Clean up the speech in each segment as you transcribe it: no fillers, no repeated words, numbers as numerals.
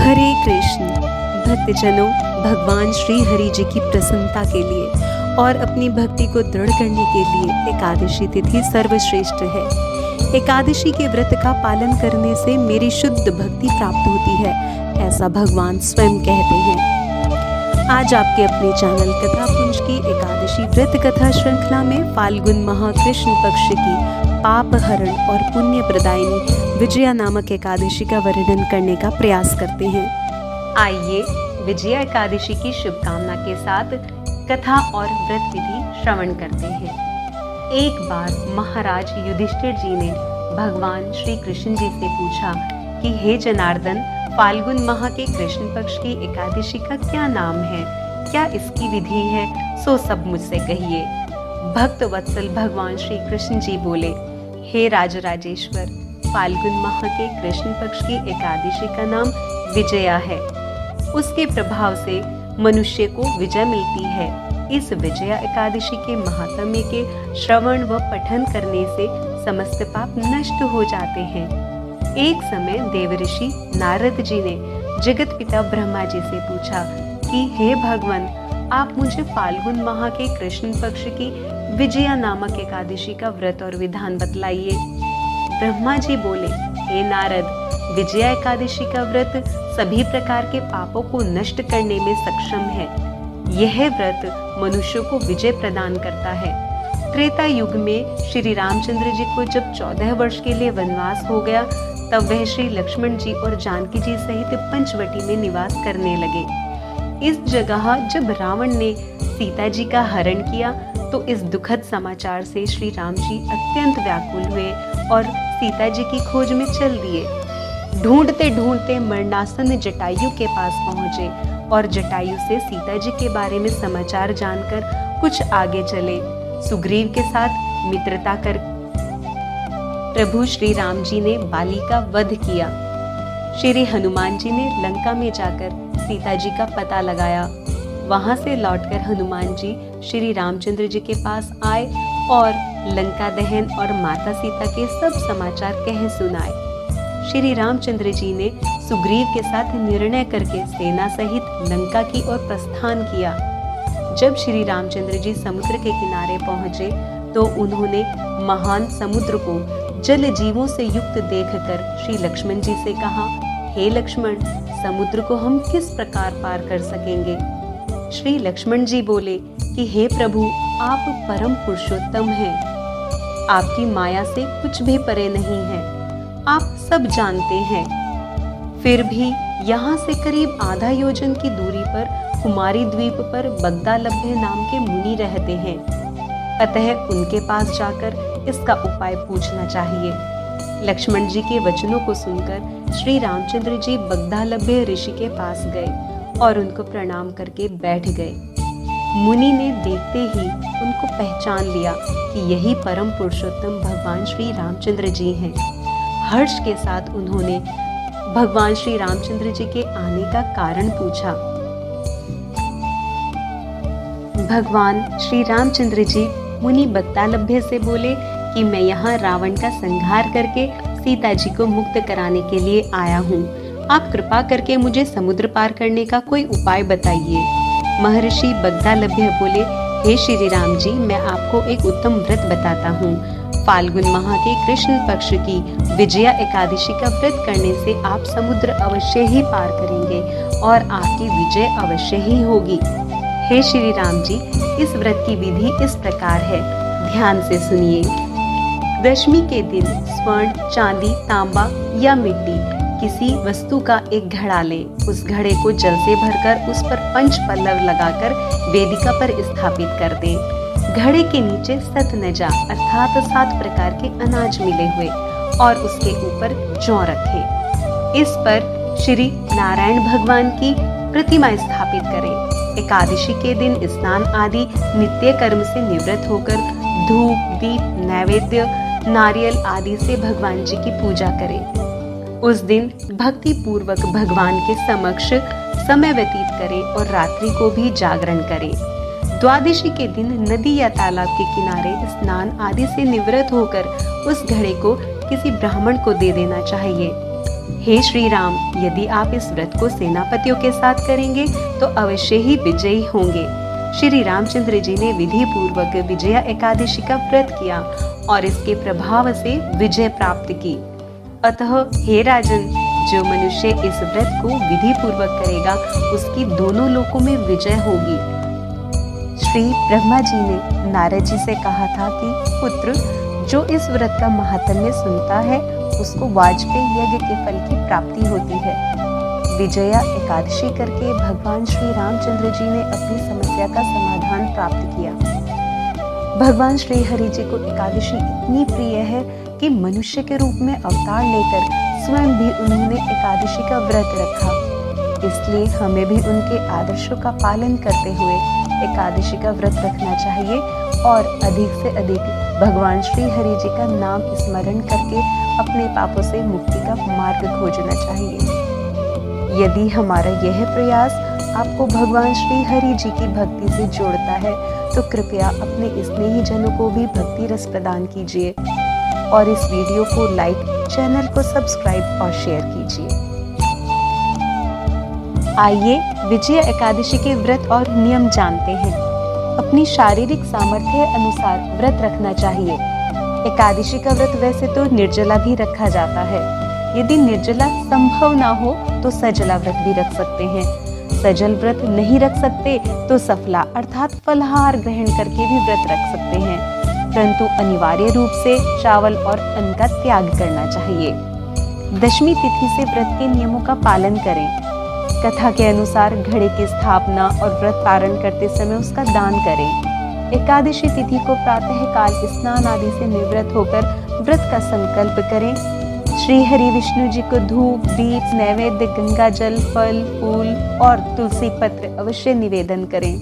हरे कृष्ण। भक्तजनों, भगवान श्री हरि जी की प्रसन्नता के लिए और अपनी भक्ति को दृढ़ करने के लिए एकादशी तिथि सर्वश्रेष्ठ है। एकादशी के व्रत का पालन करने से मेरी शुद्ध भक्ति प्राप्त होती है, ऐसा भगवान स्वयं कहते हैं। आज आपके अपने चैनल कथापुंज की एकादशी व्रत कथा श्रृंखला में फाल्गुन माह कृष्ण पक्ष की पाप हरण और पुण्य प्रदायिनी विजया नामक एकादशी का वर्णन करने का प्रयास करते हैं। आइए विजया एकादशी की शुभकामना के साथ कथा और व्रत विधि श्रवण करते हैं। एक बार महाराज युधिष्ठिर जी ने भगवान श्री कृष्ण जी से पूछा कि हे जनार्दन, फाल्गुन माह के कृष्ण पक्ष की एकादशी का क्या नाम है, क्या इसकी विधि है, सो सब मुझसे कहिए। भक्त वत्सल भगवान श्री कृष्ण जी बोले, हे राजराजेश्वर, फाल्गुन माह के कृष्ण पक्ष की एकादशी का नाम विजया है। उसके प्रभाव से मनुष्य को विजय मिलती है। इस विजया एकादशी के महात्म्य के श्रवण व पठन करने से समस्त पाप नष्ट हो जाते हैं। एक समय देवऋषि नारद जी ने जगत पिता ब्रह्मा जी से पूछा कि हे भगवान, आप मुझे फाल्गुन माह के कृष्ण पक्ष की विजया नामक एकादशी का व्रत और विधान बतलाइए। ब्रह्मा जी बोले, हे नारद, विजया एकादशी का व्रत सभी प्रकार के पापों को नष्ट करने में सक्षम है। यह व्रत मनुष्य को विजय प्रदान करता है। त्रेता युग में श्री रामचंद्र जी को जब 14 वर्ष के लिए वनवास हो गया, तब वह श्री लक्ष्मण जी और जानकी जी सहित पंचवटी में निवास करने लगे। इस जगह जब रावण ने सीता जी का हरण किया, तो इस दुखद समाचार से श्री राम जी अत्यंत व्याकुल हुए और सीता जी की खोज में चल दिए। ढूंढते ढूंढते मरणासन जटायु के पास पहुंचे और जटायु से सीता जी के बारे में समाचार जानकर कुछ आगे चले। सुग्रीव के साथ मित्रता कर प्रभु श्री राम जी ने बाली का वध किया। श्री हनुमान जी ने लंका में जाकर सीता जी का पता लगाया। वहां से लौटकर हनुमान जी श्री रामचंद्र जी के पास आए और लंका दहन और माता सीता के सब समाचार कह सुनाए। श्री रामचंद्र जी ने सुग्रीव के साथ निर्णय करके सेना सहित लंका की ओर प्रस्थान किया। जब श्री रामचंद्र जी समुद्र के किनारे पहुंचे, तो उन्होंने महान समुद्र को जल जीवों से युक्त देखकर श्री लक्ष्मण जी से कहा, हे लक्ष्मण, समुद्र को हम किस प्रकार पार कर सकेंगे? श्री लक्ष्मण जी बोले कि हे प्रभु, आप परम पुरुषोत्तम हैं। आपकी माया से कुछ भी परे नहीं है, आप सब जानते हैं। फिर भी यहाँ से करीब आधा योजन की दूरी पर कुमारी द्वीप पर बगदालभ्य नाम के मुनि रहते हैं, अतः उनके पास जाकर इसका उपाय पूछना चाहिए। लक्ष्मण जी के वचनों को सुनकर श्री रामचंद्र जी बगदालभ्य ऋषि के पास गए और उनको प्रणाम करके बैठ गए। मुनि ने देखते ही उनको पहचान लिया कि यही परम पुरुषोत्तम भगवान श्री रामचंद्र जी हैं। हर्ष के साथ उन्होंने भगवान श्री रामचंद्र जी के आने का कारण पूछा। भगवान श्री रामचंद्र जी मुनि बगदालभ्य से बोले कि मैं यहाँ रावण का संहार करके सीता जी को मुक्त कराने के लिए आया हूँ। आप कृपा करके मुझे समुद्र पार करने का कोई उपाय बताइए। महर्षि बगदालभ्य बोले, हे श्री राम जी, मैं आपको एक उत्तम व्रत बताता हूँ। फाल्गुन माह के कृष्ण पक्ष की विजया एकादशी का व्रत करने से आप समुद्र अवश्य ही पार करेंगे और आपकी विजय अवश्य ही होगी। हे श्री राम जी, इस व्रत की विधि इस प्रकार है, ध्यान से सुनिए। दशमी के दिन स्वर्ण, चांदी, तांबा या मिट्टी किसी वस्तु का एक घड़ा लें। उस घड़े को जल से भरकर उस पर पंच पल्लव लगाकर वेदिका पर स्थापित कर दें। घड़े के नीचे सतनजा अर्थात 7 प्रकार के अनाज मिले हुए और उसके ऊपर जौ रखें। इस पर श्री नारायण भगवान की प्रतिमा स्थापित करें। एकादशी के दिन स्नान आदि नित्य कर्म से निवृत्त होकर धूप, दीप, नैवेद्य, नारियल आदि से भगवान जी की पूजा करें। उस दिन भक्ति पूर्वक भगवान के समक्ष समय व्यतीत करें और रात्रि को भी जागरण करें। द्वादशी के दिन नदी या तालाब के किनारे स्नान आदि से निवृत्त होकर उस घड़े को किसी ब्राह्मण को दे देना चाहिए। हे श्री राम, यदि आप इस व्रत को सेनापतियों के साथ करेंगे तो अवश्य ही विजयी होंगे। श्री रामचंद्र जी ने विधि पूर्वक विजया एकादशी का व्रत किया और इसके प्रभाव से विजय प्राप्त की। अतः हे राजन, जो मनुष्य इस व्रत को विधि पूर्वक करेगा उसकी दोनों लोकों में विजय होगी। श्री ब्रह्मा जी ने नारद जी से कहा था कि पुत्र, जो इस व्रत का महात्म्य सुनता है उसको वाजपेयी यज्ञ के फल की प्राप्ति होती है। विजया एकादशी करके भगवान श्री रामचंद्र जी ने अपनी समस्या का समाधान प्राप्त किया। भगवान श्री हरि जी को एकादशी इतनी प्रिय है कि मनुष्य के रूप में अवतार लेकर स्वयं भी उन्होंने एकादशी का व्रत रखा। इसलिए हमें भी उनके आदर्शों का पालन करते हुए एकादशी का व्रत रखना चाहिए और अधिक से अधिक भगवान श्री हरि जी का नाम स्मरण करके अपने पापों से मुक्ति का मार्ग खोजना चाहिए। यदि हमारा यह प्रयास आपको भगवान श्री हरि जी की भक्ति से जोड़ता है तो कृपया अपने स्नेही जनों को भी भक्ति रस प्रदान कीजिए और इस वीडियो को लाइक, चैनल को सब्सक्राइब और शेयर कीजिए। आइए विजया एकादशी के व्रत और नियम जानते हैं। अपनी शारीरिक सामर्थ्य अनुसार व्रत रखना चाहिए। एकादशी का व्रत वैसे तो निर्जला भी रखा जाता है। यदि निर्जला संभव ना हो तो सजला व्रत भी रख सकते हैं। सजल व्रत नहीं रख सकते तो सफला अर्थात फलाहार ग्रहण करके भी व्रत रख सकते हैं, परंतु अनिवार्य रूप से चावल और अन्न का त्याग करना चाहिए। दशमी तिथि से व्रत के नियमों का पालन करें। कथा के अनुसार घड़े की स्थापना और व्रत पारण करते समय उसका दान करें। एकादशी तिथि को प्रातः काल स्नान आदि से निवृत्त होकर व्रत का संकल्प करें। श्री हरि विष्णु जी को धूप, दीप, नैवेद्य, गंगा जल, फल, फूल और तुलसी पत्र अवश्य निवेदन करें।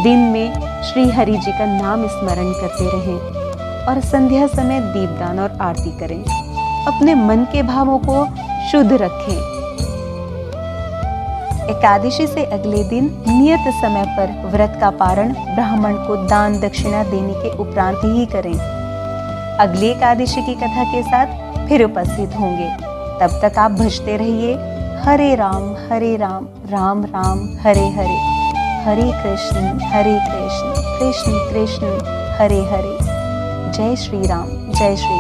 दिन में श्री हरि जी का नाम स्मरण करते रहें और संध्या समय दीपदान और आरती करें। अपने मन के भावों को शुद्ध रखें। एकादशी से अगले दिन नियत समय पर व्रत का पारण ब्राह्मण को दान दक्षिणा देने के उपरांत ही करें। अगली एकादशी की कथा के साथ फिर उपस्थित होंगे। तब तक आप भजते रहिए हरे राम, राम राम, हरे हरे, हरे कृष्ण, कृष्ण कृष्ण, हरे हरे। जय श्री राम, जय श्री